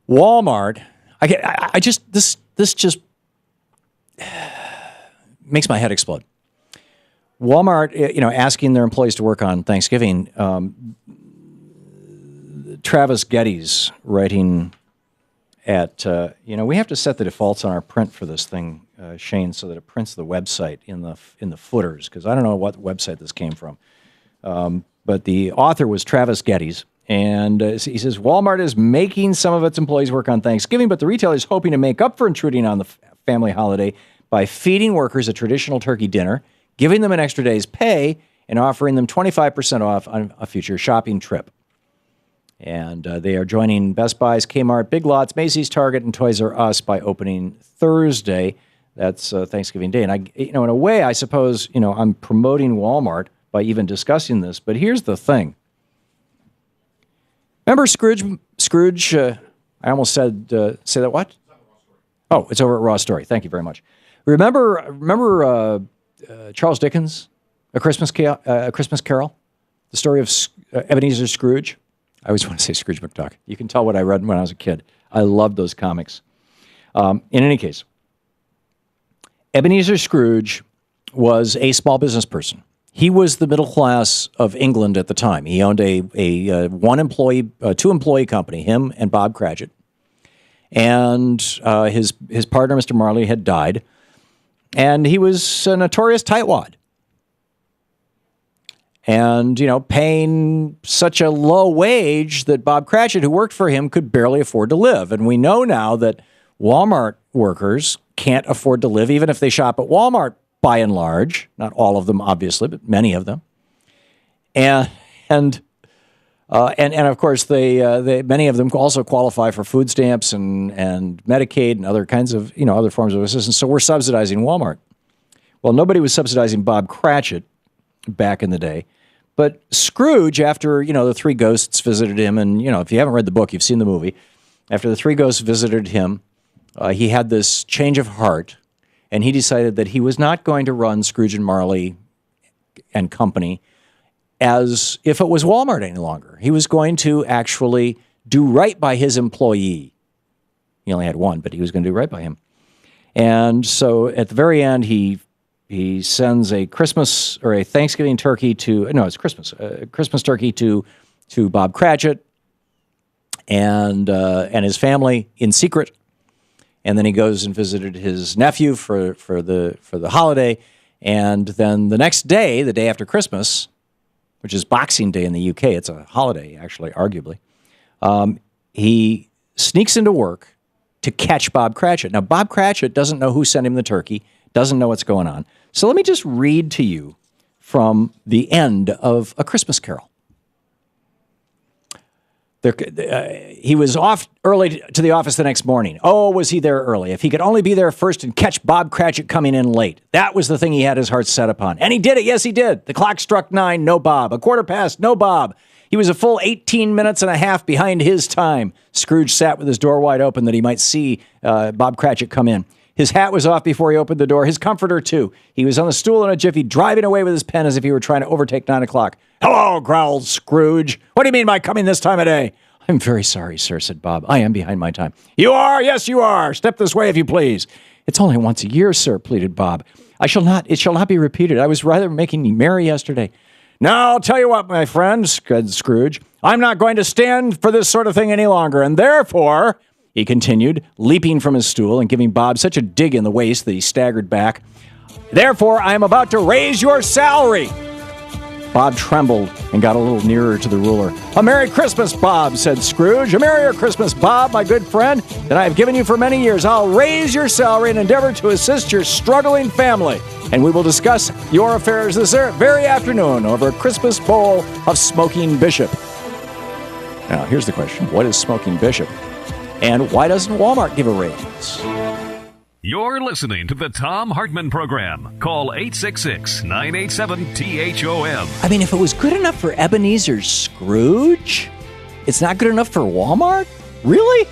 Walmart, I just this just makes my head explode. Walmart, asking their employees to work on Thanksgiving. Travis Getty's writing at, we have to set the defaults on our print for this thing, Shane, so that it prints the website in the footers, because I don't know what website this came from. But the author was Travis Getty's, and he says, Walmart is making some of its employees work on Thanksgiving, but the retailer is hoping to make up for intruding on the family holiday by feeding workers a traditional turkey dinner, giving them an extra day's pay, and offering them 25% off on a future shopping trip. And they are joining Best Buy's, Kmart, Big Lots, Macy's, Target, and Toys R Us by opening Thursday. That's Thanksgiving Day. And in a way, I suppose, I'm promoting Walmart by even discussing this. But here's the thing. Remember Scrooge? I almost said, say that what? Oh, it's over at Raw Story. Thank you very much. Remember Charles Dickens, A Christmas Carol? The story of Ebeneezer Scrooge? I always want to say Scrooge McDuck. You can tell what I read when I was a kid. I loved those comics. In any case, Ebeneezer Scrooge was a small business person. He was the middle class of England at the time. He owned a two-employee company, him and Bob Cratchit. And his partner, Mr. Marley, had died. And he was a notorious tightwad. And, paying such a low wage that Bob Cratchit, who worked for him, could barely afford to live. And we know now that Walmart workers can't afford to live, even if they shop at Walmart, by and large. Not all of them, obviously, but many of them. And of course, they many of them also qualify for food stamps and Medicaid and other kinds of, other forms of assistance. So we're subsidizing Walmart. Well, nobody was subsidizing Bob Cratchit back in the day. But Scrooge, after, the three ghosts visited him, and, if you haven't read the book, you've seen the movie. After the three ghosts visited him, he had this change of heart, and he decided that he was not going to run Scrooge and Marley and Company as if it was Walmart any longer. He was going to actually do right by his employee. He only had one, but he was going to do right by him. And so at the very end, he sends a Christmas or a Thanksgiving turkey a Christmas turkey to Bob Cratchit and his family in secret. And then he goes and visited his nephew for the holiday. And then the next day, the day after Christmas, which is Boxing Day in the UK, it's a holiday, actually, arguably, he sneaks into work to catch Bob Cratchit. Now, Bob Cratchit doesn't know who sent him the turkey, doesn't know what's going on. So let me just read to you from the end of A Christmas Carol. He was off early to the office the next morning. Oh, was he there early? If he could only be there first and catch Bob Cratchit coming in late. That was the thing he had his heart set upon. And he did it. Yes, he did. The clock struck 9, no Bob. 1:15, no Bob. He was a full 18 minutes and a half behind his time. Scrooge sat with his door wide open that he might see Bob Cratchit come in. His hat was off before he opened the door. His comforter, too. He was on the stool in a jiffy, driving away with his pen as if he were trying to overtake 9 o'clock. "Hello," growled Scrooge. "What do you mean by coming this time of day?" "I'm very sorry, sir," said Bob. "I am behind my time." "You are? Yes, you are. Step this way, if you please." "It's only once a year, sir," pleaded Bob. It shall not be repeated. I was rather making merry yesterday." "Now, I'll tell you what, my friend," said Scrooge. "I'm not going to stand for this sort of thing any longer, and therefore," he continued, leaping from his stool and giving Bob such a dig in the waist that he staggered back, "therefore, I am about to raise your salary." Bob trembled and got a little nearer to the ruler. "A Merry Christmas, Bob," said Scrooge. "A Merrier Christmas, Bob, my good friend, than I have given you for many years. I'll raise your salary and endeavor to assist your struggling family. And we will discuss your affairs this very afternoon over a Christmas bowl of Smoking Bishop." Now, here's the question. What is Smoking Bishop? And why doesn't Walmart give a raise? You're listening to the Thom Hartmann Program. Call 866-987-THOM. I mean, if it was good enough for Ebeneezer Scrooge, it's not good enough for Walmart? Really?